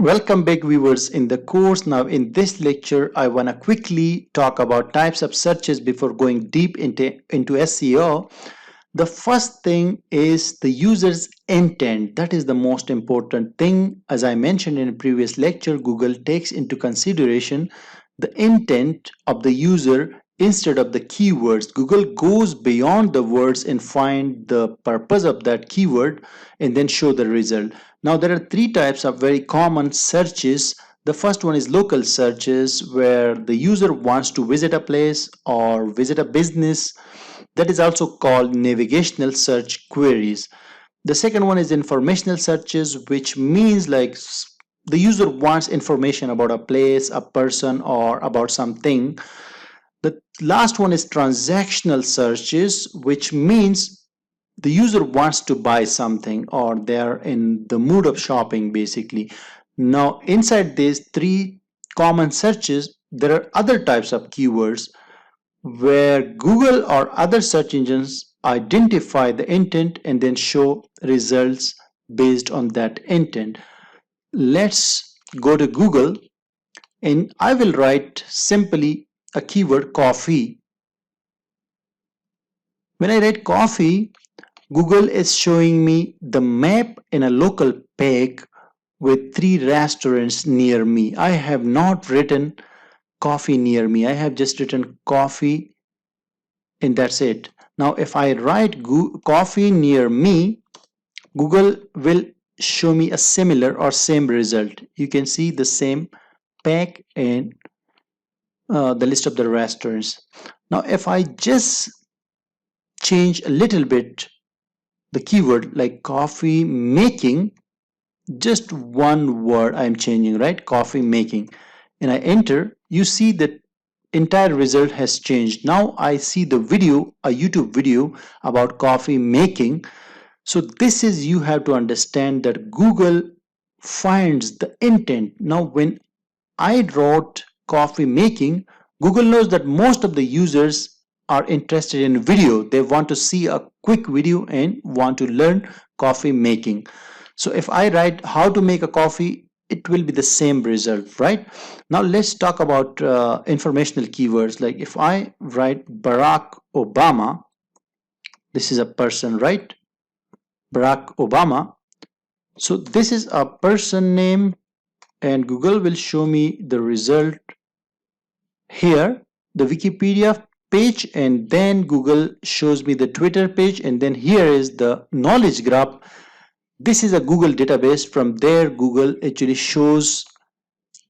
Welcome back viewers in the course. Now in this lecture I want to quickly talk about types of searches before going deep into SEO. The first thing is the user's intent. That is the most important thing. As I mentioned in a previous lecture, Google takes into consideration the intent of the user instead of the keywords. Google goes beyond the words and find the purpose of that keyword and then show the result. Now there are three types of very common searches. The first one is local searches, where the user wants to visit a place or visit a business. That is also called navigational search queries. The second one is informational searches, which means like the user wants information about a place, a person, or about something. The last one is transactional searches, which means the user wants to buy something or they're in the mood of shopping basically. Now inside these three common searches, there are other types of keywords where Google or other search engines identify the intent and then show results based on that intent. Let's go to Google and I will write simply a keyword coffee. When I write coffee, Google is showing me the map in a local page with 3 restaurants near me. I have not written coffee near me. I have just written coffee and that's it. Now if I write coffee near me, Google will show me a similar or same result. You can see the same page and the list of the restaurants. Now if I just change a little bit the keyword like coffee making, just one word I'm changing, right? Coffee making, and I enter, you see that entire result has changed. Now I see the video, a YouTube video about coffee making. So this is, you have to understand that Google finds the intent. Now when I wrote coffee making, Google knows that most of the users are interested in video. They want to see a quick video and want to learn coffee making. So if I write how to make a coffee, it will be the same result, right? Now let's talk about informational keywords. Like if I write Barack Obama, this is a person, right? Barack Obama. So this is a person name and Google will show me the result here, the Wikipedia page, and then Google shows me the Twitter page, and then here is the knowledge graph. This is a Google database. From there Google actually shows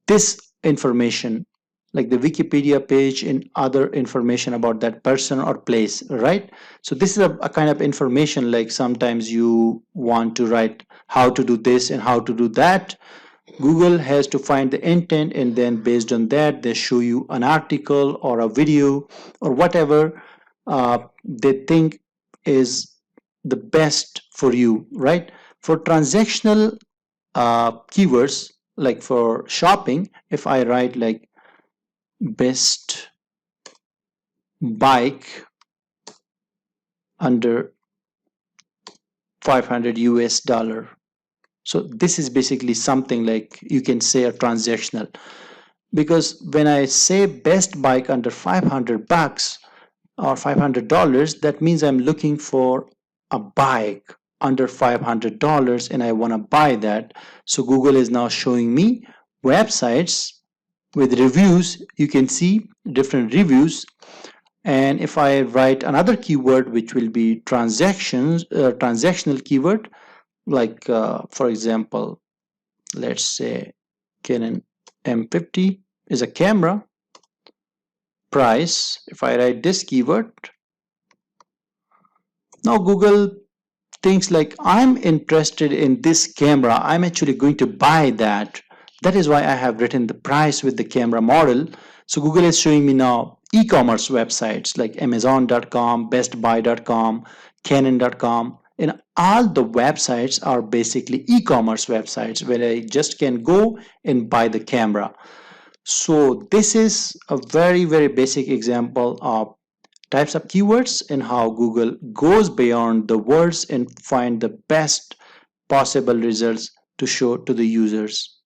this information like the Wikipedia page and other information about that person or place, right? So this is a kind of information, like sometimes you want to write how to do this and how to do that. Google has to find the intent and then based on that they show you an article or a video or whatever they think is the best for you, right? For transactional keywords, like for shopping, if I write like best bike under 500 US dollar. So this is basically something like you can say a transactional, because when I say best bike under 500 bucks or $500, that means I'm looking for a bike under $500 and I want to buy that. So Google is now showing me websites with reviews. You can see different reviews. And if I write another keyword which will be transactional keyword, like for example, let's say Canon M50 is a camera, price, if I write this keyword, now Google thinks like I'm interested in this camera, I'm actually going to buy that. That is why I have written the price with the camera model. So Google is showing me now e-commerce websites like Amazon.com, BestBuy.com, Canon.com, and all the websites are basically e-commerce websites where I just can go and buy the camera. So this is a very, very basic example of types of keywords and how Google goes beyond the words and find the best possible results to show to the users.